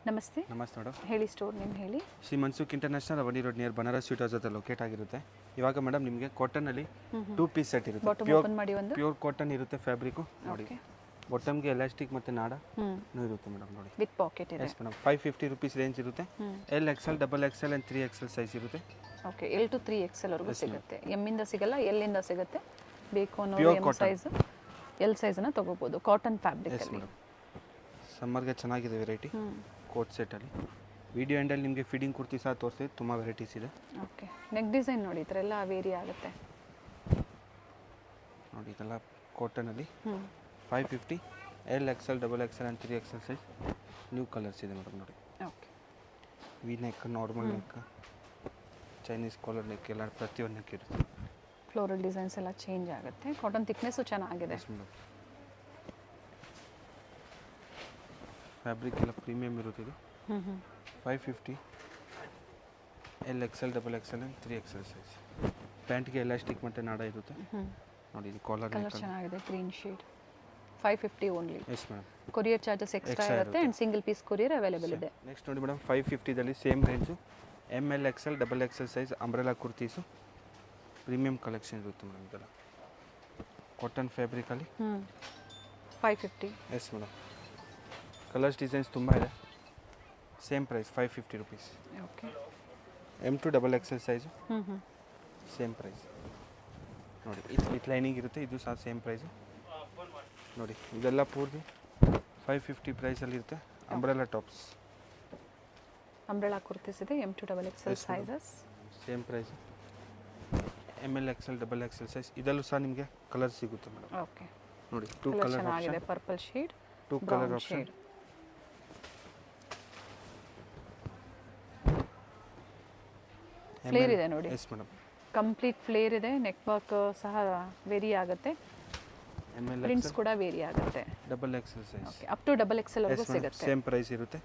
ನಮಸ್ತೆ ನಮಸ್ತೆ ಮೇಡಮ್. ಹೇಳಿ, ಸ್ಟೋರ್ ನೇಮ್ ಹೇಳಿ. Shri Mansukh international Avani road near Banaras sweet house ಹತ್ರ ಲೊಕೇಟ್ ಆಗಿರುತ್ತೆ. ಇವಾಗ ಮೇಡಮ್ ನಿಮಗೆ ಕಾಟನಲ್ಲಿ 2 ಪೀಸ್ ಸೆಟ್ ಇರುತ್ತೆ. ಬಾಟಮ್ ಓಪನ್ ಮಾಡಿ ಒಂದು. ಪ್ಯೂರ್ ಕಾಟನ್ ಇರುತ್ತೆ ಫ್ಯಾಬ್ರಿಕ್ಕು ನೋಡಿ. ಓಕೆ. ಬಾಟಮ್ಗೆ ಎಲಾಸ್ಟಿಕ್ ಮತ್ತು ನಾಡ ಇರುತ್ತೆ ಮೇಡಮ್ ನೋಡಿ. ವಿತ್ ಪಾಕೆಟ್ ಇದೆ. Yes madam. 550 ರುಪೀಸ್ ರೇಂಜ್ ಇರುತ್ತೆ. L XL, double XL and 3XL size ಇರುತ್ತೆ. ಓಕೆ. ಎಲ್ ಟು 3XL ವರೆಗೂ ಸಿಗುತ್ತೆ. ಎಮ್ ಇಂದ ಸಿಗಲ್ಲ, ಎಲ್ ಇಂದ ಸಿಗುತ್ತೆ. ಬೇಕು ಅನ್ನೋರು ಎಮ್ ಸೈಜ್, ಎಲ್ ಸೈಜನ್ನು ತಗೋಬೋದು. ಕಾಟನ್ ಫ್ಯಾಬ್ರಿಕ್ ಎಸ್ ಅಲ್ಲಿ. ಮೇಡಮ್. ಸಮ್ಮರ್ಗೆ ಚೆನ್ನಾಗಿದೆ ವೆರೈಟಿ ಕೋಟ್ ಸೆಟ್ಟಲ್ಲಿ. ವಿಡಿಯೋ ಎಂಡಲ್ಲಿ ನಿಮಗೆ ಫಿಡಿಂಗ್ ಕುರ್ತಿ ಸಹ ತೋರಿಸ್ತೀವಿ, ತುಂಬ ವೆರೈಟೀಸ್ ಇದೆ. ಓಕೆ. ನೆಕ್ ಡಿಸೈನ್ ನೋಡಿ, ಈ ಥರ ಎಲ್ಲ ವೇರಿ ಆಗುತ್ತೆ ನೋಡಿ. ಇದೆಲ್ಲ ಕಾಟನಲ್ಲಿ 550, L XL, double XL and 3XL size. New colours ಇದೆ ಮೇಡಮ್ ನೋಡಿ. Okay. V neck, normal neck, Chinese collar neck ಎಲ್ಲ ಪ್ರತಿಯೊಂದು ನೆಕ್ ಇರುತ್ತೆ. ಫ್ಲೋರಲ್ ಡಿಸೈನ್ಸ್ ಎಲ್ಲ ಚೇಂಜ್ ಆಗುತ್ತೆ. ಕಾಟನ್ ಥಿಕ್ನೆಸ್ಸು ಚೆನ್ನಾಗಿದೆ. ಫ್ಯಾಬ್ರಿಕ್ ಎಲ್ಲ ಪ್ರೀಮಿಯಮ್ ಇರುತ್ತೆ. ಇದು 550, L XL, double XL and 3XL size. ಪ್ಯಾಂಟ್ಗೆ ಎಲಾಸ್ಟಿಕ್ ಮತ್ತು ನಾಡ ಇರುತ್ತೆ ನೋಡಿ. ಇದು ಕಾಲರ್ ಕಲರ್ ಚೆನ್ನಾಗಿದೆ, green shade. 550 only. Yes madam. Courier charges extra ಇರುತ್ತೆ and single piece courier available ಇದೆ. ನೆಕ್ಸ್ಟ್ ನೋಡಿ ಮೇಡಮ್, 550ದಲ್ಲಿ same range ML XL, double XL size umbrella kurtis. Premium collection ಇರುತ್ತೆ ಮೇಡಮ್. ಇದೆಲ್ಲ ಕಾಟನ್ ಫ್ಯಾಬ್ರಿಕಲ್ಲಿ 550. Yes madam. ಕಲರ್ಸ್ ಡಿಸೈನ್ಸ್ ತುಂಬ ಇದೆ. Same price 550 rupees. Okay. M to double XL size same price ನೋಡಿ. With lining ಇರುತ್ತೆ. ಇದು ಸಹ ಸೇಮ್ ಪ್ರೈಸು ನೋಡಿ. ಇದೆಲ್ಲ ಪೂರ್ತಿ 550 ಪ್ರೈಸಲ್ಲಿ ಇರುತ್ತೆ. ಅಂಬ್ರೆಲಾ ಟಾಪ್ಸ್, ಅಂಬ್ರೆಲಾ ಕುರ್ತೀಸ್ ಇದೆ. M to double XL sizes same price. ML XL, double XL size. ಇದರಲ್ಲೂ ಸಹ ನಿಮಗೆ ಕಲರ್ ಸಿಗುತ್ತೆ ಮೇಡಮ್. ಓಕೆ. ನೋಡಿ 2 ಕಲರ್ ಚೆನ್ನಾಗಿದೆ. Purple shade, 2 colour option. Flare ಇದೆ ನೋಡಿ. Yes madam. ಕಂಪ್ಲೀಟ್ ಫ್ಲೇರ್ ಇದೆ. ನೆಕ್ ವರ್ಕ್ ಸಹ ವೇರಿ ಆಗುತ್ತೆ. ML ಪ್ರಿಂಟ್ಸ್ ಕೂಡ ವೇರಿ ಆಗುತ್ತೆ. Double XL size. Okay. Up to double XL ವರೆಗೂ ಸಿಗುತ್ತೆ. ಸೇಮ್ ಪ್ರೈಸ್ ಇರುತ್ತೆ.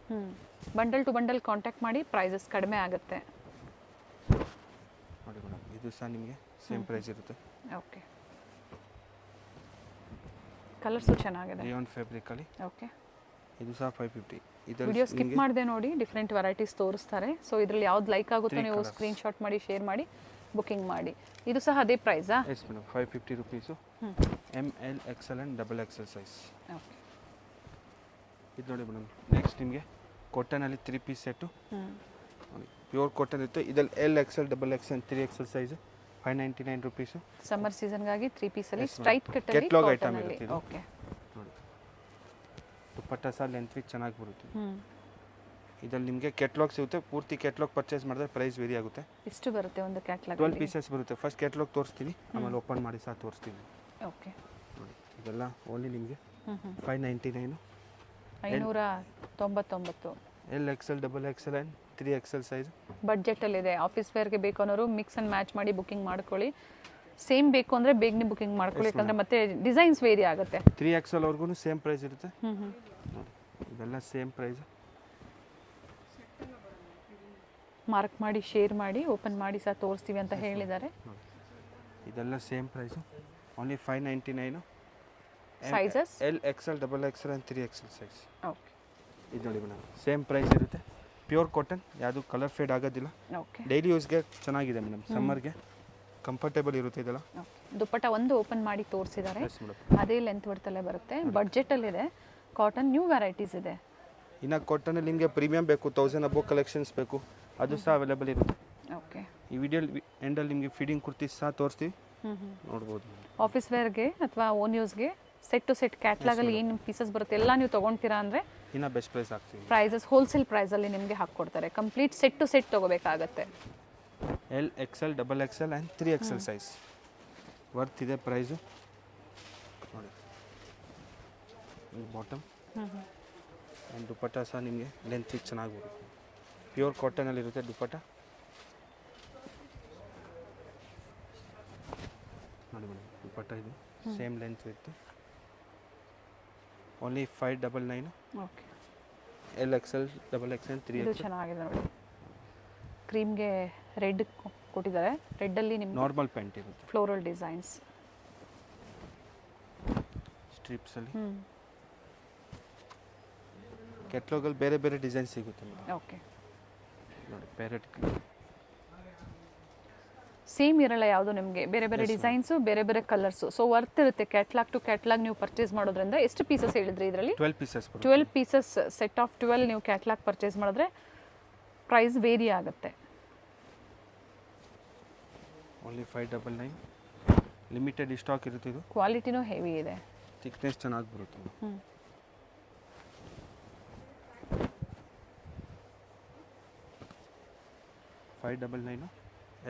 ಬಂಡಲ್ ಟು ಬಂಡಲ್ ಕಾಂಟ್ಯಾಕ್ಟ್ ಮಾಡಿ, ಪ್ರೈಸಸ್ ಕಡಿಮೆ ಆಗುತ್ತೆ ನೋಡಿ ಮೇಡಮ್. ಇದು ಸಹ ನಿಮಗೆ ಸೇಮ್ ಪ್ರೈಸ್ ಇರುತ್ತೆ. ಓಕೆ. ಕಲರ್ಸು ಚೆನ್ನಾಗಿದೆ. ರಿಯಾನ್ ಫ್ಯಾಬ್ರಿಕಲ್ಲಿ. ಓಕೆ. ಇದು ಸಹ 550. ವಿಡಿಯೋ ಸ್ಕಿಪ್ ಮಾಡಿದೆ ನೋಡಿ, ಡಿಫ್ರೆಂಟ್ ವೆರೈಟೀಸ್ ತೋರಿಸ್ತಾರೆ. ಸೊ ಇದರಲ್ಲಿ ಯಾವ್ದು ಲೈಕ್ ಆಗುತ್ತೋ ನೀವು ಸ್ಕ್ರೀನ್ಶಾಟ್ ಮಾಡಿ, ಶೇರ್ ಮಾಡಿ, ಬುಕಿಂಗ್ ಮಾಡಿ. ಇದು ಸಹ ಅದೇ ಪ್ರೈಸಾ? Yes madam. 550 rupees. ML XL and double XL size. Okay. ಇದು ನೋಡಿ ಮೇಡಮ್. ನೆಕ್ಸ್ಟ್ ನಿಮಗೆ ಕಾಟನಲ್ಲಿ 3 ಪೀಸ್ ಸೆಟ್ಟು ನೋಡಿ. ಪ್ಯೂರ್ ಕಾಟನ್ ಇರುತ್ತೆ. ಇದರಲ್ಲಿ L XL, double XL and 3XL size 599 rupees. Summer ಸೀಸನ್ಗಾಗಿ 3 ಪೀಸಲ್ಲಿ ಸ್ಟ್ರೈಟ್ ಕಟ್ ಅಲ್ಲಿ ಕೆಟ್ಲಾಗ್ ಐಟಮ್ ಇರುತ್ತೆ. ಓಕೆ. ನೋಡಿ ದುಪ್ಪಟ್ಟ ಸಹ ಲೆಂತ್ ವಿತ್ ಚೆನ್ನಾಗಿ ಬರುತ್ತೆ. ಇದರಲ್ಲಿ ನಿಮಗೆ ಕೆಟ್ಲಾಗ್ ಸಿಗುತ್ತೆ. ಪೂರ್ತಿ ಕೆಟ್ಲಾಗ್ ಪರ್ಚೇಸ್ ಮಾಡಿದ್ರೆ ಪ್ರೈಸ್ ವೇರಿ ಆಗುತ್ತೆ. ಎಷ್ಟು ಬರುತ್ತೆ ಒಂದು ಕ್ಯಾಟ್ಲಾಗ್? 12 ಪೀಸಸ್ ಬರುತ್ತೆ. ಫಸ್ಟ್ ಕೆಟ್ಲಾಗ್ ತೋರಿಸ್ತೀನಿ, ಆಮೇಲೆ ಓಪನ್ ಮಾಡಿ ಸಹ ತೋರಿಸ್ತೀನಿ. ಓಕೆ. ನೋಡಿ ಇದೆಲ್ಲ ಓನ್ಲಿ ನಿಮಗೆ 599. 599. L XL, double XL and 3XL size. ಬಡ್ಜೆಟಲ್ಲಿದೆ. ಆಫೀಸ್ ವೇರ್ಗೆ ಬೇಕು ಅನ್ನೋರು ಮಿಕ್ಸ್ ಆ್ಯಂಡ್ ಮ್ಯಾಚ್ ಮಾಡಿ ಬುಕಿಂಗ್ ಮಾಡ್ಕೊಳ್ಳಿ. ಸೇಮ್ ಬೇಕು ಅಂದರೆ ಬೇಗನೆ ಬುಕಿಂಗ್ ಮಾಡ್ಕೊಳ್ಳಿ, ಯಾಕಂದರೆ ಮತ್ತೆ ಡಿಸೈನ್ಸ್ ವೇರಿ ಆಗುತ್ತೆ. 3XL ವರ್ಗೂ ಸೇಮ್ ಪ್ರೈಸ್ ಇರುತ್ತೆ. ನೋಡಿ ಇದೆಲ್ಲ ಸೇಮ್ ಪ್ರೈಸ್. ಮಾರ್ಕ್ ಮಾಡಿ, ಶೇರ್ ಮಾಡಿ, ಓಪನ್ ಮಾಡಿ ಸಹ ತೋರಿಸ್ತೀವಿ ಅಂತ ಹೇಳಿದ್ದಾರೆ. ಇದೆಲ್ಲ same price. Only 599. Sizes L XL, double XL and 3XL size. Okay. ಇದು ನೋಡಿ ಮೇಡಮ್, ಸೇಮ್ ಪ್ರೈಸ್ ಇರುತ್ತೆ. ಪ್ಯೂರ್ ಕಾಟನ್, ಯಾವುದು ಕಲರ್ ಫೇಡ್ ಆಗೋದಿಲ್ಲ. ಓಕೆ. ಡೈಲಿ ಯೂಸ್ಗೆ ಚೆನ್ನಾಗಿದೆ ಮೇಡಮ್. ಸಮ್ಮರ್ಗೆ ಕಂಫರ್ಟೇಬಲ್ ಇರುತ್ತೆ ಇದೆಲ್ಲ. ದುಪ್ಪಟ್ಟ ಒಂದು ಓಪನ್ ಮಾಡಿ ತೋರಿಸಿದ್ದಾರೆ. Yes madam. ಅದೇ ಲೆಂತ್ ಬರ್ತಲ್ಲೇ ಬರುತ್ತೆ. ಬಡ್ಜೆಟಲ್ಲಿದೆ. ಕಾಟನ್ ನ್ಯೂ ವೆರೈಟೀಸ್ ಇದೆ. ಇನ್ನು ಕಾಟನಲ್ಲಿ ನಿಮಗೆ ಪ್ರೀಮಿಯಮ್ ಬೇಕು, 1000 ಅಬೋ ಕಲೆಕ್ಷನ್ಸ್ ಬೇಕು, ಅದು ಸಹ ಅವೈಲೇಬಲ್ ಇರುತ್ತೆ. ಓಕೆ. ಈ ವಿಡಿಯೋ ಎಂಡಲ್ಲಿ ನಿಮಗೆ ಫೀಡಿಂಗ್ ಕುರ್ತೀಸ್ ಸಹ ತೋರಿಸ್ತೀವಿ, ನೋಡ್ಬೋದು. ಆಫೀಸ್ ವೇರ್ಗೆ ಅಥವಾ ಓನ್ ಯೂಸ್ಗೆ ಸೆಟ್ ಟು ಸೆಟ್ ಕ್ಯಾಟ್ಲಾಗಲ್ಲಿ ಏನು ಪೀಸಸ್ ಬರುತ್ತೆ ಎಲ್ಲ ನೀವು ತೊಗೊಳ್ತೀರಾ ಅಂದರೆ ಇನ್ನೂ ಬೆಸ್ಟ್ ಪ್ರೈಸ್ ಆಗ್ತೀವಿ. ಪ್ರೈಸಸ್ ಹೋಲ್ಸೇಲ್ ಪ್ರೈಸಲ್ಲಿ ನಿಮಗೆ ಹಾಕ್ಕೊಡ್ತಾರೆ. ಕಂಪ್ಲೀಟ್ ಸೆಟ್ ಟು ಸೆಟ್ ತೊಗೋಬೇಕಾಗತ್ತೆ. L XL, double XL and 3XL size worth ಇದೆ ಪ್ರೈಸು. ನೋಡಿ ಬಾಟಮ್ ಆ್ಯಂಡ್ ದುಪ್ಪಟ್ಟ ಸಹ ನಿಮಗೆ ಲೆಂತ್ ಚೆನ್ನಾಗಿ ಬರುತ್ತೆ. ಪ್ಯೂರ್ ಕಾಟನಲ್ಲಿರುತ್ತೆ ದುಪ್ಪಟ್ಟ. ನೋಡಿ ಮೇಡಮ್, ದುಪ್ಪಟ್ಟ ಇದು ಸೇಮ್ ಲೆಂತ್ ಇರುತ್ತೆ. Only 599. Okay. L XL, double XL, 3XL. ಇದು ಚೆನ್ನಾಗಿದೆ ನೋಡಿ. ಕ್ರೀಮ್ಗೆ ರೆಡ್ ಕೊಟ್ಟಿದ್ದಾರೆ. ರೆಡ್ಡಲ್ಲಿ ನಿಮ್ಗೆ ನಾರ್ಮಲ್ ಪ್ಯಾಂಟ್ ಇರುತ್ತೆ. ಫ್ಲೋರಲ್ ಡಿಸೈನ್ಸ್ ಸ್ಟ್ರಿಪ್ಸಲ್ಲಿ ಕೆಟ್ಲಾಗಲ್ಲಿ ಬೇರೆ ಬೇರೆ ಡಿಸೈನ್ ಸಿಗುತ್ತೆ ಮೇಡಮ್. ಓಕೆ, ನೋಡಿ ಪ್ಯಾರೆಟ್ ಸೇಮ್ ಇರಲ್ಲ ಯಾವುದು ನಿಮಗೆ, ಬೇರೆ ಬೇರೆ ಡಿಸೈನ್ಸು, ಬೇರೆ ಬೇರೆ ಕಲರ್ಸು. ಸೊ ವರ್ತ್ ಇರುತ್ತೆ ಕ್ಯಾಟ್ಲಾಗ್ ಟು ಕ್ಯಾಟ್ಲಾಗ್ ನೀವು ಪರ್ಚೇಸ್ ಮಾಡೋದ್ರಿಂದ. ಎಷ್ಟು ಪೀಸಸ್ ಹೇಳಿದ್ರಿ ಇದರಲ್ಲಿ? 12 ಪೀಸಸ್ 12 ಪೀಸಸ್, ಸೆಟ್ ಆಫ್ 12 ನೀವು ಕ್ಯಾಟ್ಲಾಗ್ ಪರ್ಚೇಸ್ ಮಾಡಿದ್ರೆ ಪ್ರೈಸ್ ವೇರಿ ಆಗುತ್ತೆ. ಓನ್ಲಿ 599. ಲಿಮಿಟೆಡ್ ಸ್ಟಾಕ್ ಇರುತ್ತೆ. ಇದು ಕ್ವಾಲಿಟಿನೂ ಹೆವಿ ಇದೆ, ಥಿಕ್ನೆಸ್ ಚೆನ್ನಾಗಿ ಬರುತ್ತೆ. 599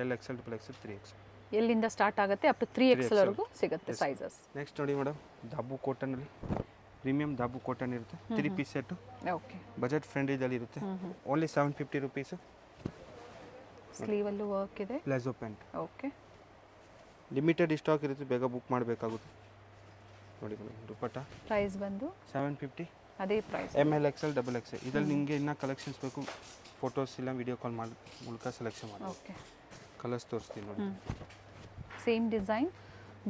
LXL, XXL, 3XL. ಎಲ್ಲಿಂದ ಸ್ಟಾರ್ಟ್ ಆಗುತ್ತೆ ಅಪ್ ಟು 3XL ವರೆಗೂ ಸಿಗುತ್ತೆ ಸೈಜಸ್. ನೆಕ್ಸ್ಟ್ ನೋಡಿ ಮೇಡಮ್, ದಾಬು ಕಾಟನಲ್ಲಿ ಪ್ರೀಮಿಯಂ ದಾಬು ಕಾಟನ್ ಇರುತ್ತೆ. 3 ಪೀಸ್ ಸೆಟ್ಟು. ಓಕೆ, ಬಜೆಟ್ ಫ್ರೆಂಡ್ಲಿದಲ್ಲಿ ಇರುತ್ತೆ. Only 750 rupees. ಸ್ಲೀವಲ್ಲೂ ವರ್ಕ್ ಇದೆ. Palazzo pant. Okay, limited stock ಇರುತ್ತೆ, ಬೇಗ ಬುಕ್ ಮಾಡಬೇಕಾಗುತ್ತೆ. ನೋಡಿ ಮೇಡಮ್, ದುಪಟ್ಟ ಪ್ರೈಸ್ ಬಂದು 750. ಅದೇ ಪ್ರೈಸ್. ML, XL, XXL. ಇದರಲ್ಲಿ ನಿಮಗೆ ಇನ್ನೂ ಕಲೆಕ್ಷನ್ಸ್ ಬೇಕು, ಫೋಟೋಸ್ ಇಲ್ಲ ವಿಡಿಯೋ ಕಾಲ್ ಮಾಡಿ ಮೂಲಕ ಸೆಲೆಕ್ಷನ್ ಮಾಡಿ. ಓಕೆ, ಕಲರ್ಸ್ ತೋರಿಸ್ತೀನಿ ನೋಡಿ. Same design,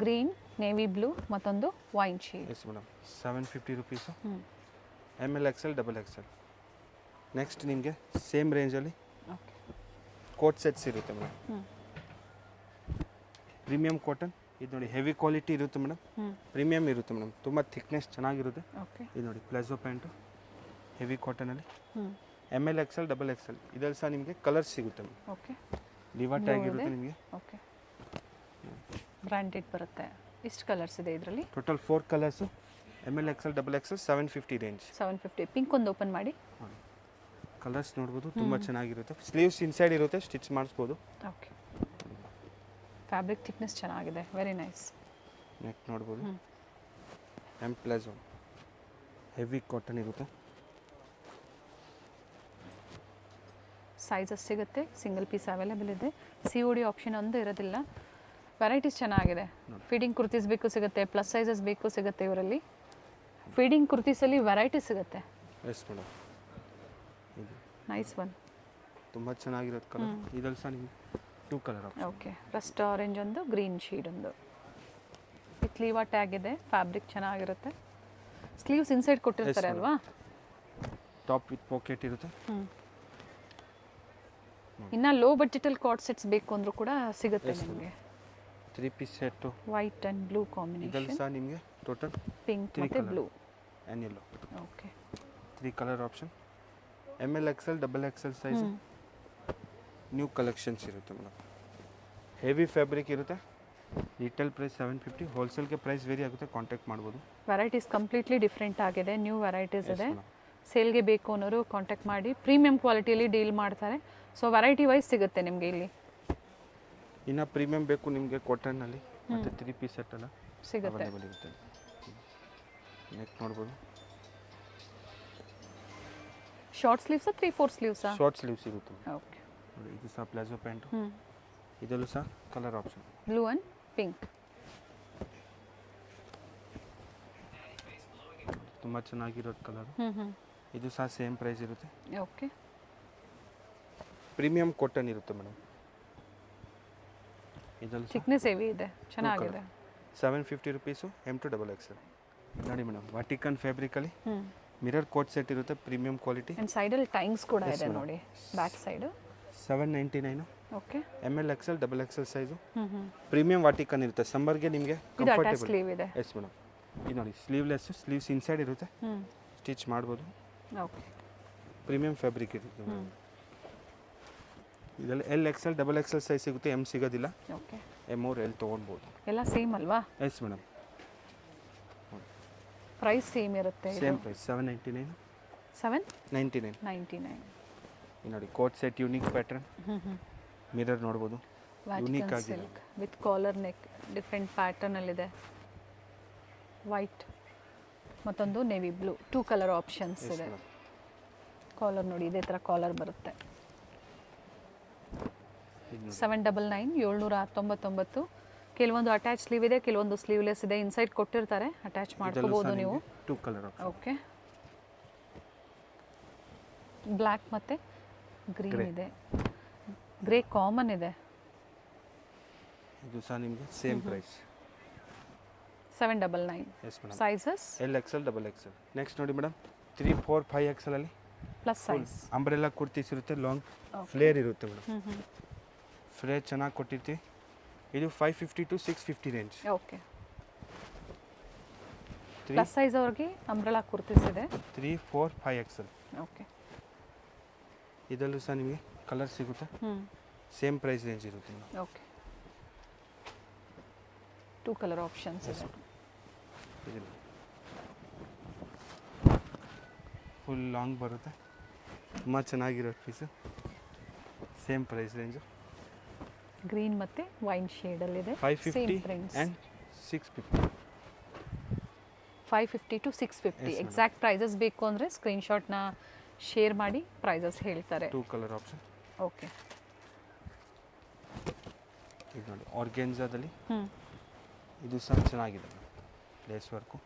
green, navy blue, ಮತ್ತೊಂದು wine shade. Yes madam, 750 rupees. ML, XL, XXL. Next ನಿಮಗೆ ಸೇಮ್ ರೇಂಜಲ್ಲಿ ಓಕೆ, ಕೋಟ್ ಸೆಟ್ಸ್ ಇರುತ್ತೆ ಮೇಡಮ್. ಪ್ರೀಮಿಯಂ ಕಾಟನ್ ಇದು ನೋಡಿ, ಹೆವಿ ಕ್ವಾಲಿಟಿ ಇರುತ್ತೆ ಮೇಡಮ್. ಪ್ರೀಮಿಯಂ ಇರುತ್ತೆ ಮೇಡಮ್, ತುಂಬ ಥಿಕ್ನೆಸ್ ಚೆನ್ನಾಗಿರುತ್ತೆ. ಓಕೆ, ಇದು ನೋಡಿ ಪ್ಲಾಜೋ ಪ್ಯಾಂಟು, ಹೆವಿ ಕಾಟನಲ್ಲಿ. ML, XL, XXL. ಇದರಲ್ಲಿ ಸಹ ನಿಮಗೆ ಕಲರ್ಸ್ ಸಿಗುತ್ತೆ ಮೇಡಮ್. ಓಕೆ, ಲಿವಾ ಟ್ಯಾಗ್ ಇರುತ್ತೆ ನಿಮಗೆ. ಓಕೆ, ಬ್ರ್ಯಾಂಡೆಡ್ ಬರುತ್ತೆ. ಇಷ್ಟು ಕಲರ್ಸ್ ಇದೆ ಇದರಲ್ಲಿ. Total 4 colours. ML, XL, XXL, 750 range. 750. Pink ಒಂದು ಓಪನ್ ಮಾಡಿ. ಕಲರ್ಸ್ ನೋಡ್ಬೋದು, ತುಂಬ ಚೆನ್ನಾಗಿರುತ್ತೆ. ಸ್ಲೀವ್ಸ್ ಇನ್ಸೈಡ್ ಇರುತ್ತೆ, ಸ್ಟಿಚ್ ಮಾಡಿಸ್ಬೋದು. ಓಕೆ, ಫ್ಯಾಬ್ರಿಕ್ ಥಿಕ್ನೆಸ್ ಚೆನ್ನಾಗಿದೆ, ವೆರಿ ನೈಸ್. ನೆಕ್ ನೋಡ್ಬೋದು, M ಪ್ಲಾಜೋ, ಹೆವಿ ಕಾಟನ್ ಇರುತ್ತೆ. ಸೈಜಸ್ ಸಿಗುತ್ತೆ, ಸಿಂಗಲ್ ಪೀಸ್ ಅವೈಲೇಬಲ್ ಇದೆ. COD ಆಪ್ಷನ್ ಒಂದು ಇರೋದಿಲ್ಲ. ವೆರೈಟೀಸ್ ಚೆನ್ನಾಗಿದೆ. ಫೀಡಿಂಗ್ ಕುರ್ತೀಸ್ ಬೇಕು ಸಿಗುತ್ತೆ, ಪ್ಲಸ್ ಸೈಜಸ್ ಬೇಕು ಸಿಗುತ್ತೆ ಇವರಲ್ಲಿ. ಫೀಡಿಂಗ್ ಕುರ್ತೀಸಲ್ಲಿ ವೆರೈಟಿ ಸಿಗುತ್ತೆ. ಎಸ್ ಮೇಡಮ್, ಇದು ನೈಸ್ ಒನ್, ತುಂಬ ಚೆನ್ನಾಗಿರೋದು ಕಲರ್. ಇದರಲ್ಲಿ ಸಹ ನಿಮಗೆ 2 colour option. Okay, Rust orange ಒಂದು, ಗ್ರೀನ್ ಶೀಡ್ ಒಂದು. ವಿತ್ ಲೀವಾ ಟ್ಯಾಗ್ ಇದೆ, ಫ್ಯಾಬ್ರಿಕ್ ಚೆನ್ನಾಗಿರುತ್ತೆ. ಸ್ಲೀವ್ಸ್ ಇನ್ಸೈಡ್ ಕೊಟ್ಟಿರ್ತಾರೆ ಅಲ್ವಾ? ಟಾಪ್ ವಿತ್ ಪಾಕೆಟ್ ಇರುತ್ತೆ. ಇನ್ನು ಲೋ ಬಡ್ಜೆಟಲ್ಲಿ ಕಾರ್ಡ್ ಸೆಟ್ಸ್ ಬೇಕು ಅಂದರೂ ಕೂಡ ಸಿಗುತ್ತೆ ನಿಮಗೆ. 3 piece set. White and blue ಇದರಲ್ಲಿ ಕಾಂಬಿನೇಷನ್, ಸಹ ನಿಮಗೆ ಟೋಟಲ್ ಪಿಂಕ್ 3 ಮತ್ತು colour. Blue. And yellow. Okay, 3 colour option. ML, XL, XXL size. New collections ಇರುತ್ತೆ ಮೇಡಮ್. ಹೆವಿ ಫ್ಯಾಬ್ರಿಕ್ ಇರುತ್ತೆ. Retail price 750. ಹೋಲ್ಸೇಲ್ಗೆ ಪ್ರೈಸ್ ವೇರಿ ಆಗುತ್ತೆ, ಕಾಂಟ್ಯಾಕ್ಟ್ ಮಾಡ್ಬೋದು. ವೆರೈಟೀಸ್ ಕಂಪ್ಲೀಟ್ಲಿ ಡಿಫ್ರೆಂಟ್ ಆಗಿದೆ, ನ್ಯೂ ವೆರೈಟೀಸ್ ಇದೆ. madam. ಸೇಲ್ಗೆ ಬೇಕು ಅನ್ನೋರು ಕಾಂಟ್ಯಾಕ್ಟ್ ಮಾಡಿ. ಪ್ರೀಮಿಯಂ ಕ್ವಾಲಿಟಿಯಲ್ಲಿ ಡೀಲ್ ಮಾಡ್ತಾರೆ. ಸೊ ವೆರೈಟಿ ವೈಸ್ ಸಿಗುತ್ತೆ ನಿಮಗೆ ಇಲ್ಲಿ. ಇನ್ನು ಪ್ರೀಮಿಯಂ ಬೇಕು ನಿಮಗೆ ಕಾಟನ್ನಲ್ಲಿ, ಮತ್ತು 3 ಪೀಸ್ ಸೆಟ್ ಎಲ್ಲ ಸಿಗುತ್ತೆ. ಅವೈಲೇಬಲ್ ಇರುತ್ತೆ. ನೆಕ್ ನೋಡ್ಬೋದು, ಶಾರ್ಟ್ ಸ್ಲೀವ್ಸಾ 3/4 ಸ್ಲೀವ್ಸಾ? ಶಾರ್ಟ್ ಸ್ಲೀವ್ ಸಿಗುತ್ತೆ. ಓಕೆ, ನೋಡಿ ಇದು ಸಹ ಪ್ಲಾಜೋ ಪ್ಯಾಂಟು. ಇದರಲ್ಲೂ ಸಹ colour option. Blue and pink. ತುಂಬ ಚೆನ್ನಾಗಿರೋದು ಕಲರ್. ಹ್ಞೂ, ಇದು ಸಹ ಸೇಮ್ ಪ್ರೈಸ್ ಇರುತ್ತೆ. ಓಕೆ, ಪ್ರೀಮಿಯಂ ಕಾಟನ್ ಇರುತ್ತೆ ಮೇಡಮ್. ಇದರಲ್ಲಿ ಥಿಕ್ನೆಸ್ ಹೆವಿ ಇದೆ, ಚೆನ್ನಾಗಿದೆ. 750 ರುಪೀಸು. M to XXL. ನೋಡಿ ಮೇಡಮ್, ವಾಟಿಕನ್ ಫ್ಯಾಬ್ರಿಕಲ್ಲಿ ಮಿರರ್ ಕೋಟ್ ಸೆಟ್ ಇರುತ್ತೆ, ಪ್ರೀಮಿಯಂ ಕ್ವಾಲಿಟಿ. ಆ್ಯಂಡ್ ಸೈಡಲ್ಲಿ ಟೈಮ್ಸ್ ಕೂಡ ಇದೆ ನೋಡಿ, back side. 799. Okay, ML, XL, XXL size. Premium Vatican ಇರುತ್ತೆ, ಸಮ್ಮರ್ಗೆ ನಿಮಗೆ ಇದು ಅಟ್ಯಾಚ್ ಕಂಫರ್ಟೇಬಲ್. ಸ್ಲೀವ್ ಇದೆ. ಎಸ್ ಮೇಡಮ್, ಇದು ನೋಡಿ ಸ್ಲೀವ್ಲೆಸ್, ಸ್ಲೀವ್ಸ್ ಇನ್ಸೈಡ್ ಇರುತ್ತೆ, ಸ್ಟಿಚ್ ಮಾಡ್ಬೋದು. ಓಕೆ, ಪ್ರೀಮಿಯಂ ಫ್ಯಾಬ್ರಿಕ್ ಇರುತ್ತೆ. ಇದರಲ್ಲಿ L, XL, XXL ಸೈಜ್ ಸಿಗುತ್ತೆ, M ಸಿಗೋದಿಲ್ಲ. ಓಕೆ, M or L ತೊಗೊಳ್ಬೋದು. ಎಲ್ಲ ಸೇಮ್ ಅಲ್ವಾ? ಎಸ್ ಮೇಡಮ್, ಪ್ರೈಸ್ ಸೇಮ್ ಇರುತ್ತೆ. Same price 799. 799. ಇದು ನೋಡಿ coat set, unique pattern. Mirror ನೋಡ್ಬೋದು, ಯೂನಿಕ್ ಆಗಿದೆ. Silk with collar neck, different ಪ್ಯಾಟರ್ನಲ್ಲಿದೆ. ವೈಟ್ ಮತ್ತೊಂದು ನೇವಿ ಬ್ಲೂ, 2 ಕಲರ್ ಆಪ್ಷನ್ಸ್ ಇದೆ. ಕಾಲರ್ ನೋಡಿ, ಇದೇ ಥರ ಕಾಲರ್ ಬರುತ್ತೆ. 799, 799. ಕೆಲವೊಂದು ಅಟ್ಯಾಚ್ ಸ್ಲೀವ್ ಇದೆ, ಕೆಲವೊಂದು ಸ್ಲೀವ್ಲೆಸ್ ಇದೆ. ಇನ್ಸೈಡ್ ಕೊಟ್ಟಿರ್ತಾರೆ, ಅಟ್ಯಾಚ್ ಮಾಡ್ಕೋಬೋದು ನೀವು. 2 ಕಲರ್ ಆಪ್ಷನ್. ಓಕೆ, ಬ್ಲ್ಯಾಕ್ ಮತ್ತು ಗ್ರೀನ್ ಇದೆ. ಗ್ರೇ ಕಾಮನ್ ಇದೆ. ಇದು ಸಹ ನಿಮಗೆ same price. 799. Yes madam, sizes L, XL, XXL. Next ನೋಡಿ ಮೇಡಮ್, 3, 4, 5 ಎಕ್ಸಲಲ್ಲಿ ಪ್ಲಸ್ ಸೈಜ್. ಅಂಬ್ರೆಲ್ಲ ಕುರ್ತೀಸ್ ಇರುತ್ತೆ, ಲಾಂಗ್ Okay. ಫ್ಲೇರ್ ಇರುತ್ತೆ ಮೇಡಮ್. ಹ್ಞೂ ಹ್ಞೂ ಫ್ಲೇರ್ ಚೆನ್ನಾಗಿ ಕೊಟ್ಟಿರ್ತೀವಿ. ಇದು 550 to 650 range. Okay. Plus size ಅವ್ರಿಗೆ ಅಂಬ್ರೆಲಾ ಕುರ್ತೀಸ್ ಇದೆ. 3, 4, 5 ಎಕ್ಸಲ್. ಓಕೆ. ಇದರಲ್ಲೂ ಸಹ ನಿಮಗೆ ಕಲರ್ ಸಿಗುತ್ತೆ, ಹ್ಞೂ ಸೇಮ್ ಪ್ರೈಸ್ ರೇಂಜ್ ಇರುತ್ತೆ. ಓಕೆ. 2 ಕಲರ್ ಆಪ್ಷನ್ಸ್ ಇದೆ. ಇದಿಲ್ಲ, ಫುಲ್ ಲಾಂಗ್ ಬರುತ್ತೆ, ತುಂಬ ಚೆನ್ನಾಗಿರೋ piece, same price range. Green ಮತ್ತು ವೈನ್ ಶೇಡಲ್ಲಿದೆ. 550 prints. And 650. 550 to 650. Yes, exact prices ಬೇಕು ಅಂದರೆ ಸ್ಕ್ರೀನ್ಶಾಟ್ನ ಶೇರ್ ಮಾಡಿ ಪ್ರೈಸಸ್ ಹೇಳ್ತಾರೆ. 2 ಕಲರ್ ಆಪ್ಷನ್. ಓಕೆ. ಇದು ನೋಡಿ ಆರ್ಗೆನ್ಜಾದಲ್ಲಿ ಹ್ಞೂ ಇದು ಸಹ ಚೆನ್ನಾಗಿದೆ, ಲೇಸ್ ವರ್ಕು.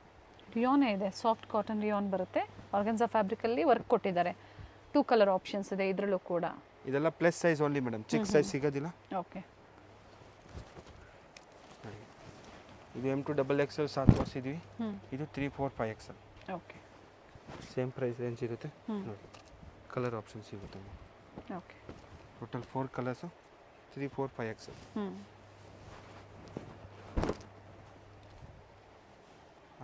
ರಿಯಾನೇ ಇದೆ, ಸಾಫ್ಟ್ ಕಾಟನ್ ರಿಯಾನ್ ಬರುತ್ತೆ. ಆರ್ಗನ್ಸಾ ಫ್ಯಾಬ್ರಿಕಲ್ಲಿ ವರ್ಕ್ ಕೊಟ್ಟಿದ್ದಾರೆ. 2 ಕಲರ್ ಆಪ್ಷನ್ಸ್ ಇದೆ ಇದರಲ್ಲೂ ಕೂಡ. ಇದೆಲ್ಲ ಪ್ಲಸ್ ಸೈಜ್ ಓನ್ಲಿ ಮೇಡಮ್, ಚಿಕ್ಕ ಸೈಜ್ ಸಿಗೋದಿಲ್ಲ. ಓಕೆ. ಇದು M2 ಸಹ ತೋರಿಸಿದ್ವಿ. ಇದು 3, 4, 5 XL. Okay. Same price range ಇರುತ್ತೆ. ನೋಡಿ ಕಲರ್ ಆಪ್ಷನ್ ಸಿಗುತ್ತೆ. Okay. Total 4 colours, 3, 4, 5 XL.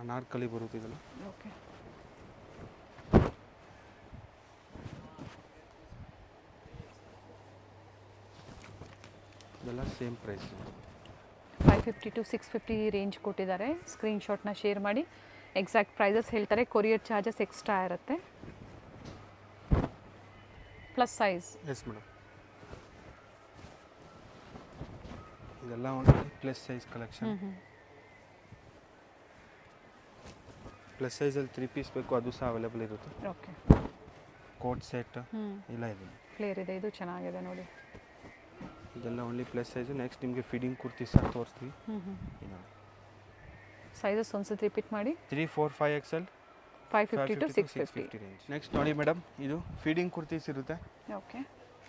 Anarkali ಬರುತ್ತೆ ಇದೆಲ್ಲ. ಓಕೆ. ಇದೆಲ್ಲ ಸೇಮ್ ಪ್ರೈಸ್. 550 to 650 ರೇಂಜ್ ಕೊಟ್ಟಿದ್ದಾರೆ. ಸ್ಕ್ರೀನ್ಶಾಟ್ನ ಶೇರ್ ಮಾಡಿ ಎಕ್ಸಾಕ್ಟ್ ಪ್ರೈಸಸ್ ಹೇಳ್ತಾರೆ. ಕೊರಿಯರ್ ಚಾರ್ಜಸ್ ಎಕ್ಸ್ಟ್ರಾ ಇರುತ್ತೆ. Plus size. Yes madam. ಇದೆಲ್ಲ ಒಂದು ಪ್ಲಸ್ ಸೈಜ್ ಕಲೆಕ್ಷನ್. ಪ್ಲಸ್ ಸೈಜಲ್ಲಿ 3 ಪೀಸ್ ಬೇಕು, ಅದು ಸಹ ಅವೈಲೇಬಲ್ ಇರುತ್ತೆ. ಓಕೆ. ಕೋಟ್ ಸೆಟ್ ಎಲ್ಲ ಇದೆ. ಫ್ಲೇರ್ ಇದೆ, ಇದು ಚೆನ್ನಾಗಿದೆ ನೋಡಿ. ಇದೆಲ್ಲ ಓನ್ಲಿ ಪ್ಲಸ್ ಸೈಜು. ನೆಕ್ಸ್ಟ್ ನಿಮಗೆ ಫಿಟ್ಟಿಂಗ್ ಕುರ್ತಿ ಸಹ ತೋರಿಸ್ತೀವಿ. ಸೈಜಸ್ ಒಂದ್ಸತಿ ರಿಪೀಟ್ ಮಾಡಿ. 3, 4, 5 ಎಕ್ಸಲ್, 550 to 650 ರೇಂಜ್. ನೆಕ್ಸ್ಟ್ ನೋಡಿ ಮೇಡಮ್, ಇದು ಫೀಡಿಂಗ್ ಕುರ್ತೀಸ್ ಇರುತ್ತೆ. ಓಕೆ.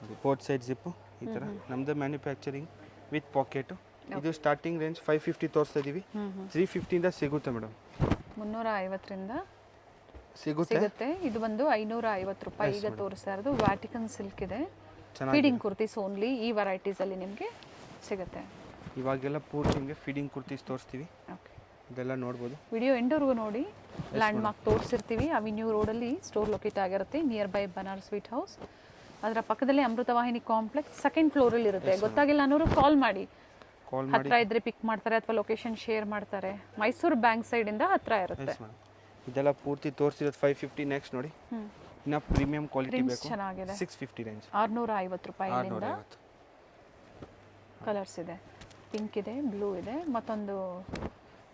ನೋಡಿ ಬೋತ್ ಸೈಡ್ ಜಿಪ್ಪು ಈ ಥರ. ನಮ್ಮದು ಮ್ಯಾನುಫ್ಯಾಕ್ಚರಿಂಗ್ ವಿತ್ ಪಾಕೆಟು. ಇದು ಸ್ಟಾರ್ಟಿಂಗ್ ರೇಂಜ್ 550 ತೋರಿಸ್ತಾ ಇದ್ದೀವಿ. 350 ಸಿಗುತ್ತೆ ಮೇಡಮ್. 350ರಿಂದ ಸಿಗುತ್ತೆ. ಇದು ಬಂದು 550 ರೂಪಾಯಿ ಈಗ ತೋರಿಸ್ತಾ ಇರೋದು. ವ್ಯಾಟಿಕನ್ ಸಿಲ್ಕ್ ಇದೆ. ಚೆನ್ನಾಗಿ ಫೀಡಿಂಗ್ ಕುರ್ತೀಸ್ ಓನ್ಲಿ ಈ ವೆರೈಟೀಸಲ್ಲಿ ನಿಮಗೆ ಸಿಗುತ್ತೆ. ಇವಾಗೆಲ್ಲ ಪೂರ್ತಿ ನಿಮಗೆ ಫೀಡಿಂಗ್ ಕುರ್ತೀಸ್ ತೋರಿಸ್ತೀವಿ. ಓಕೆ. ಇದೆಲ್ಲ ನೋಡ್ಬೋದು. ವಿಡಿಯೋ ಎಂಡವರೆಗೂ ನೋಡಿ. ಲ್ಯಾಂಡ್ ಮಾರ್ಕ್ ತೋರಿಸಿರ್ತೀವಿ. ಅವಿನ್ಯೂ ರೋಡಲ್ಲಿ ಸ್ಟೋರ್ ಲೊಕೇಟ್ ಆಗಿರುತ್ತೆ, near by Banaras sweet house. ಅದರ ಪಕ್ಕದಲ್ಲಿ ಅಮೃತವಾಹಿನಿ ಕಾಂಪ್ಲೆಕ್ಸ್ ಸೆಕೆಂಡ್ ಫ್ಲೋರಲ್ಲಿ ಇರುತ್ತೆ. ಗೊತ್ತಾಗಿಲ್ಲ ಅನ್ನೋರು ಕಾಲ್ ಮಾಡಿ. ಹತ್ರ ಇದ್ರೆ ಪಿಕ್ ಮಾಡ್ತಾರೆ ಅಥವಾ ಲೊಕೇಶನ್ ಶೇರ್ ಮಾಡ್ತಾರೆ. ಮೈಸೂರು ಬ್ಯಾಂಕ್ ಸೈಡಿಂದ ಹತ್ರ ಇರುತ್ತೆ. ಇದೆಲ್ಲ ಪೂರ್ತಿ ತೋರಿಸಿರೋದು 550. ನೆಕ್ಸ್ಟ್ ನೋಡಿ ಇನ್ನು ಪ್ರೀಮಿಯಂ ಕ್ವಾಲಿಟಿ ಬೇಕು, ಚೆನ್ನಾಗಿದೆ. 650 ರೇಂಜ್. 650 ರೂಪಾಯಿಯಿಂದ ಕಲರ್ಸ್ ಇದೆ. ಪಿಂಕ್ ಇದೆ, ಬ್ಲೂ ಇದೆ, ಮತ್ತೊಂದು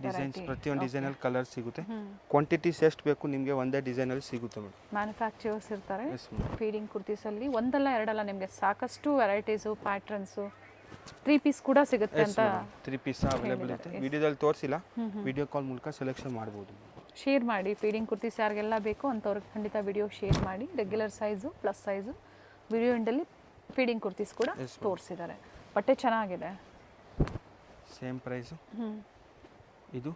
ಡಿಸೈನ್ಸ್. ಪ್ರತಿಯೊಂದು ಡಿಸೈನಲ್ಲಿ ಕಲರ್ ಸಿಗುತ್ತೆ. ಕ್ವಾಂಟಿಟೀಸ್ ಎಷ್ಟು ಬೇಕು ನಿಮಗೆ ಒಂದೇ ಡಿಸೈನಲ್ಲಿ ಸಿಗುತ್ತೆ ಮೇಡಮ್. ಮ್ಯಾನುಫ್ಯಾಕ್ಚರ್ಸ್ ಇರ್ತಾರೆ. ಫೀಡಿಂಗ್ ಕುರ್ತೀಸಲ್ಲಿ ಒಂದಲ್ಲ ಎರಡಲ್ಲ ನಿಮಗೆ ಸಾಕಷ್ಟು ವೆರೈಟೀಸು, ಪ್ಯಾಟ್ರನ್ಸು, 3 ಪೀಸ್ ಕೂಡ ಸಿಗುತ್ತೆ ಅಂತ. 3 ಪೀಸ್ ಅವೈಲೇಬಲ್ ಇರುತ್ತೆ. ವಿಡಿಯೋದಲ್ಲಿ ತೋರಿಸಿಲ್ಲ, ವಿಡಿಯೋ ಕಾಲ್ ಮೂಲಕ ಸೆಲೆಕ್ಷನ್ ಮಾಡ್ಬೋದು. ಶೇರ್ ಮಾಡಿ. ಫೀಡಿಂಗ್ ಕುರ್ತೀಸ್ ಯಾರಿಗೆಲ್ಲ ಬೇಕು ಅಂಥವ್ರಿಗೆ ಖಂಡಿತ ವಿಡಿಯೋ ಶೇರ್ ಮಾಡಿ. Regular size, plus size, video ಎಂಡಲ್ಲಿ ಫೀಡಿಂಗ್ ಕುರ್ತೀಸ್ ಕೂಡ ತೋರಿಸಿದ್ದಾರೆ. ಬಟ್ಟೆ ಚೆನ್ನಾಗಿದೆ. Same price. ಇದು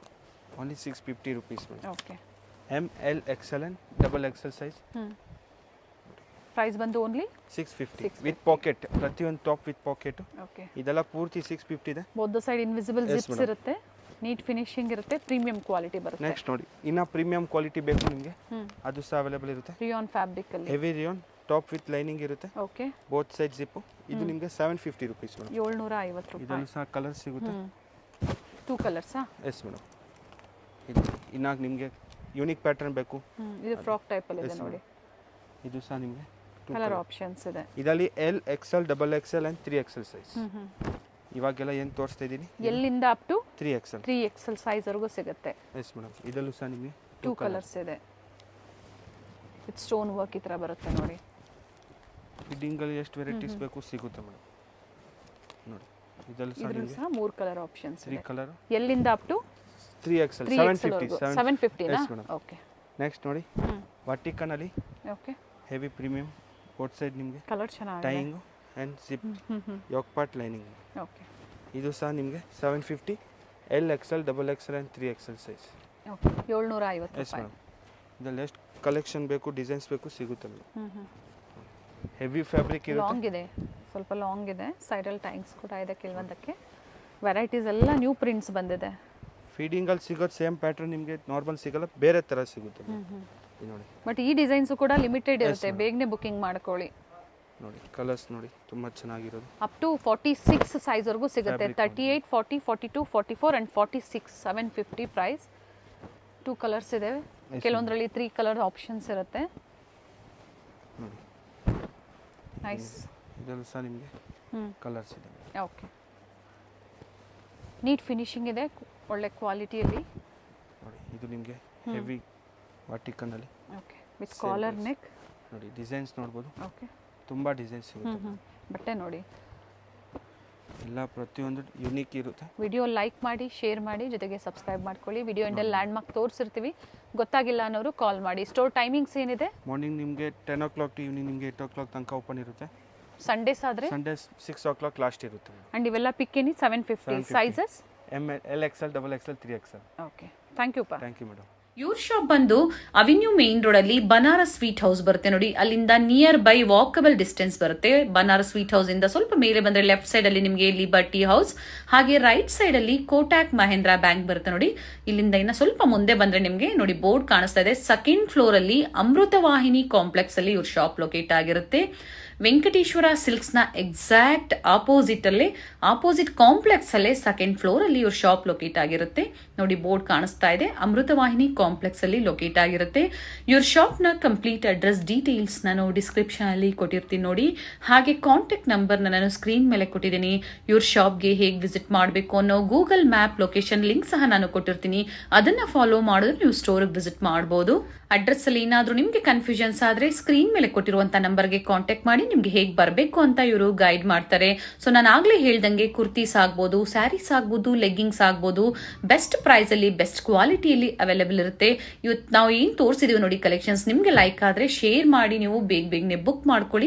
only 650 rupees madam. Okay. ML XL and XXL size. Price ಬಂದು ಓನ್ಲಿ 650 ವಿತ್ ಪಾಕೆಟ್. ಪ್ರತಿಯೊಂದು ಟಾಪ್ ವಿತ್ ಪಾಕೆಟ್. ಓಕೆ. ಇದೆಲ್ಲ ಪೂರ್ತಿ 650 ಇದೆ. ಬೋತ್ ಸೈಡ್ ಇನ್ವಿಸಿಬಲ್ ಜಿಪ್ಸ್ ಇರುತ್ತೆ. ನೀಟ್ ಫಿನಿಶಿಂಗ್ ಇರುತ್ತೆ. ಪ್ರೀಮಿಯಂ ಕ್ವಾಲಿಟಿ ಬರುತ್ತೆ. ನೆಕ್ಸ್ಟ್ ನೋಡಿ ಇನ್ನು ಪ್ರೀಮಿಯಂ ಕ್ವಾಲಿಟಿ ಬೇಕು ನಿಮಗೆ, ಅದು ಸಹ ಅವೈಲೇಬಲ್ ಇರುತ್ತೆ. ರಿಯಾನ್ ಫ್ಯಾಬ್ರಿಕ್ ಅಲ್ಲಿ heavy rayon, top with lining ಇರುತ್ತೆ. ಓಕೆ. Both side zip. ಇದು ನಿಮಗೆ 750 ರುಪೀಸ್ ಮೇಡಮ್. 750 ರೂಪಾಯಿ. ಇದನ್ನು ಸಹ ಕಲರ್ ಸಿಗುತ್ತೆ. 2 ಕಲರ್ಸಾ? S madam. ಇದು ಇನ್ನಾಗ ನಿಮಗೆ ಯೂನಿಕ್ ಪ್ಯಾಟರ್ನ್ ಬೇಕು. ಇದು ಫ್ರಾಕ್ ಟೈಪಲ್ಲಿ ಇದೆ ನೋಡಿ. ಇದು ಸಹ ನಿಮಗೆ ಕಲರ್ ಆಪ್ಷನ್ಸ್ ಇದೆ. ಇದರಲ್ಲಿ L, XL, XXL and 3XL size. ಇವಾಗೆಲ್ಲ ಏನು ತೋರಿಸ್ತಾ ಇದ್ದೀನಿ, ಎಲ್ಲಿಂದ up to 3XL 3XL size ವರೆಗೂ ಸಿಗುತ್ತೆ. Yes madam. ಇದರಲ್ಲೂ ಸಹ ನಿಮಗೆ 2 ಕಲರ್ಸ್ ಇದೆ. ವಿತ್ ಸ್ಟೋನ್ ವರ್ಕ್ ಈ ಥರ ಬರುತ್ತೆ ನೋಡಿ. ಫಿಟ್ಟಿಂಗಲ್ಲಿ ಎಷ್ಟು ವೆರೈಟೀಸ್ ಬೇಕು ಸಿಗುತ್ತೆ ಮೇಡಮ್. ನೋಡಿ ಇದರಲ್ಲೂ ಸಹ 3 ಕಲರ್ ಆಪ್ಷನ್ಸ್ ಇದೆ. 3 ಕಲರ್. ಎಲ್ಲಿಂದ ಅಪ್ ಟು 3XL 750 ನಾ? ಮೇಡಮ್. ಓಕೆ. ನೆಕ್ಸ್ಟ್ ನೋಡಿ ವಾಟಿಕನಲ್ಲಿ okay. Heavy premium. Both side ನಿಮಗೆ ಕಲರ್ ಚೆನ್ನಾಗಿದೆ. Tying and zip, yoke part lining. Okay. ಇದು ಸಹ ನಿಮಗೆ 750 L, XL, XXL and 3XL size. Okay. 750 yes madam. ಇದರಲ್ಲಿ ಎಷ್ಟು ಕಲೆಕ್ಷನ್ ಬೇಕು, ಡಿಸೈನ್ಸ್ ಬೇಕು, ಸಿಗುತ್ತೆ ಮೇಡಮ್. ಹೆವಿ ಫ್ಯಾಬ್ರಿಕ್ ಇರುತ್ತೆ. ಲಾಂಗ್ ಇದೆ, ಸ್ವಲ್ಪ ಲಾಂಗ್ ಇದೆ, ಸೈಡಲ್ಲಿ ಟೈಮ್ಸ್ ಕೂಡ ಇದೆ ಕೆಲವೊಂದಕ್ಕೆ. ವೆರೈಟೀಸ್ ಎಲ್ಲ ನ್ಯೂ ಪ್ರಿಂಟ್ಸ್ ಬಂದಿದೆ. ಫೀಡಿಂಗಲ್ಲಿ ಸಿಗೋದು ಸೇಮ್ ಪ್ಯಾಟರ್ನ್ ನಿಮಗೆ ನಾರ್ಮಲ್ ಸಿಗಲ್ಲ, ಬೇರೆ ಥರ ಸಿಗುತ್ತೆ ಇದು ನೋಡಿ. ಬಟ್ ಈ ಡಿಸೈನ್ಸು ಕೂಡ ಲಿಮಿಟೆಡ್ ಇರುತ್ತೆ, ಬೇಗನೆ ಬುಕಿಂಗ್ ಮಾಡ್ಕೊಳ್ಳಿ. ನೋಡಿ ಕಲರ್ಸ್ ನೋಡಿ ತುಂಬ ಚೆನ್ನಾಗಿರೋದು. ಅಪ್ ಟು 46 ಸೈಜ್ವರೆಗೂ ಸಿಗುತ್ತೆ. 38, 40, 42, 44 ಆ್ಯಂಡ್ 46, 750 ಪ್ರೈಸ್. 2 ಕಲರ್ಸ್ ಇದೆ, ಕೆಲವೊಂದರಲ್ಲಿ 3 ಕಲರ್ ಆಪ್ಷನ್ಸ್ ಇರುತ್ತೆ. ನೋಡಿ ನೈಸ್. ಇದೆಲ್ಲ ಸಹ ನಿಮಗೆ ಕಲರ್ಸ್ ಇದೆ. ಓಕೆ, ನೀಟ್ ಫಿನಿಶಿಂಗ್ ಇದೆ, ಒಳ್ಳೆ ಕ್ವಾಲಿಟಿಯಲ್ಲಿ. ನೋಡಿ ಇದು ನಿಮಗೆ ಹೆವಿ ವಾಟಿಕನಲ್ಲಿ. Okay, with collar neck. ನೋಡಿ ಡಿಸೈನ್ಸ್ ನೋಡ್ಬೋದು. ಓಕೆ, ತುಂಬ ಡಿಸೈನ್ಸ್ ಸಿಗುತ್ತೆ. ಬಟ್ಟೆ ನೋಡಿ ಎಲ್ಲ ಪ್ರತಿಯೊಂದು ಯುನೀಕ್ ಇರುತ್ತೆ. ವಿಡಿಯೋ ಲೈಕ್ ಮಾಡಿ, ಶೇರ್ ಮಾಡಿ, ಜೊತೆಗೆ ಸಬ್ಸ್ಕ್ರೈಬ್ ಮಾಡ್ಕೊಳ್ಳಿ. ವಿಡಿಯೋ ಎಂಡಲ್ಲಿ ಲ್ಯಾಂಡ್ ಮಾರ್ಕ್ ತೋರಿಸಿರ್ತೀವಿ, ಗೊತ್ತಾಗಿಲ್ಲ ಅನ್ನೋರು ಕಾಲ್ ಮಾಡಿ. ಸ್ಟೋರ್ ಟೈಮಿಂಗ್ಸ್ ಏನಿದೆ? ಮಾರ್ನಿಂಗ್ ನಿಮಗೆ 10 o'clock ಟು ಈವ್ನಿಂಗ್ ನಿಮಗೆ 8 o'clock ತನಕ ಓಪನ್ ಇರುತ್ತೆ. ಸಂಡೇಸ್ ಆದರೆ ಸಂಡೇಸ್ 6 o'clock ಲಾಸ್ಟ್ ಇರುತ್ತೆ. ಆ್ಯಂಡ್ ಇವೆಲ್ಲ pick any 750 sizes ML, XL, XXL, 3XL. Okay, thank you ಪಾ. Thank you madam. ಇವ್ರ ಶಾಪ್ ಬಂದು ಅವೆನ್ಯೂ ಮೇನ್ ರೋಡ್ ಅಲ್ಲಿ ಬನಾರಸ್ ಸ್ವೀಟ್ ಹೌಸ್ ಬರುತ್ತೆ ನೋಡಿ. ಅಲ್ಲಿಂದ ನಿಯರ್ ಬೈ ವಾಕಬಲ್ ಡಿಸ್ಟೆನ್ಸ್ ಬರುತ್ತೆ. ಬನಾರಸ್ ಸ್ವೀಟ್ ಹೌಸ್ ಇಂದ ಸ್ವಲ್ಪ ಮೇಲೆ ಬಂದ್ರೆ ಲೆಫ್ಟ್ ಸೈಡ್ ಅಲ್ಲಿ ನಿಮಗೆ ಲಿಬರ್ಟಿ ಹೌಸ್, ಹಾಗೆ ರೈಟ್ ಸೈಡ್ ಅಲ್ಲಿ ಕೋಟಾಕ್ ಮಹೇಂದ್ರ ಬ್ಯಾಂಕ್ ಬರುತ್ತೆ ನೋಡಿ. ಇಲ್ಲಿಂದ ಇನ್ನ ಸ್ವಲ್ಪ ಮುಂದೆ ಬಂದ್ರೆ ನಿಮಗೆ ನೋಡಿ ಬೋರ್ಡ್ ಕಾಣಿಸ್ತಾ ಇದೆ. ಸೆಕೆಂಡ್ ಫ್ಲೋರ್ ಅಲ್ಲಿ ಅಮೃತವಾಹಿನಿ ಕಾಂಪ್ಲೆಕ್ಸ್ ಅಲ್ಲಿ ಇವ್ರ ಶಾಪ್ ಲೊಕೇಟ್ ಆಗಿರುತ್ತೆ. ವೆಂಕಟೇಶ್ವರ ಸಿಲ್ಕ್ಸ್ ನ ಎಕ್ಸಾಕ್ಟ್ ಆಪೋಸಿಟ್ ಅಲ್ಲೇ, ಆಪೋಸಿಟ್ ಕಾಂಪ್ಲೆಕ್ಸ್ ಅಲ್ಲೇ ಸೆಕೆಂಡ್ ಫ್ಲೋರ್ ಅಲ್ಲಿ ಇವ್ರ ಶಾಪ್ ಲೊಕೇಟ್ ಆಗಿರುತ್ತೆ ನೋಡಿ. ಬೋರ್ಡ್ ಕಾಣಿಸ್ತಾ ಇದೆ, ಅಮೃತವಾಹಿನಿ ಕಾಂಪ್ಲೆಕ್ಸ್ ಅಲ್ಲಿ ಲೊಕೇಟ್ ಆಗಿರುತ್ತೆ. ಇವ್ರ ಶಾಪ್ ನ ಕಂಪ್ಲೀಟ್ ಅಡ್ರೆಸ್ ಡೀಟೇಲ್ಸ್ ನಾನು ಡಿಸ್ಕ್ರಿಪ್ಷನ್ ಅಲ್ಲಿ ಕೊಟ್ಟಿರ್ತೀನಿ ನೋಡಿ. ಹಾಗೆ ಕಾಂಟ್ಯಾಕ್ಟ್ ನಂಬರ್ ನಾನು ಸ್ಕ್ರೀನ್ ಮೇಲೆ ಕೊಟ್ಟಿದ್ದೀನಿ. ಇವ್ರ ಶಾಪ್ಗೆ ಹೇಗೆ ವಿಸಿಟ್ ಮಾಡಬೇಕು ಅನ್ನೋ ಗೂಗಲ್ ಮ್ಯಾಪ್ ಲೊಕೇಶನ್ ಲಿಂಕ್ ಸಹ ನಾನು ಕೊಟ್ಟಿರ್ತೀನಿ. ಅದನ್ನ ಫಾಲೋ ಮಾಡಿದ್ರೆ ನೀವು ಸ್ಟೋರ್ಗೆ ವಿಸಿಟ್ ಮಾಡಬಹುದು. ಅಡ್ರೆಸ್ ಅಲ್ಲಿ ಏನಾದ್ರೂ ನಿಮ್ಗೆ ಕನ್ಫ್ಯೂಷನ್ಸ್ ಆದ್ರೆ ಸ್ಕ್ರೀನ್ ಮೇಲೆ ಕೊಟ್ಟಿರುವಂತ ನಂಬರ್ಗೆ ಕಾಂಟ್ಯಾಕ್ಟ್ ಮಾಡಿ ನಿಮ್ಗೆ ಹೇಗೆ ಬರಬೇಕು ಅಂತ ಇವರು ಗೈಡ್ ಮಾಡ್ತಾರೆ. ಸೊ ನಾನು ಆಗ್ಲೇ ಹೇಳ್ದಂಗೆ ಕುರ್ತೀಸ್ ಆಗ್ಬೋದು, ಸ್ಯಾರೀಸ್ ಆಗ್ಬೋದು, ಲೆಗ್ಗಿಂಗ್ಸ್ ಆಗ್ಬೋದು, ಬೆಸ್ಟ್ ಪ್ರೈಸ್ ಅಲ್ಲಿ ಬೆಸ್ಟ್ ಕ್ವಾಲಿಟಿಯಲ್ಲಿ ಅವೈಲೇಬಲ್ ಇರುತ್ತೆ. ಇವತ್ತು ನಾವು ಏನ್ ತೋರಿಸಿದೀವಿ ನೋಡಿ ಕಲೆಕ್ಷನ್ಸ್, ನಿಮ್ಗೆ ಲೈಕ್ ಆದ್ರೆ ಶೇರ್ ಮಾಡಿ, ನೀವು ಬೇಗನೆ ಬುಕ್ ಮಾಡ್ಕೊಳ್ಳಿ.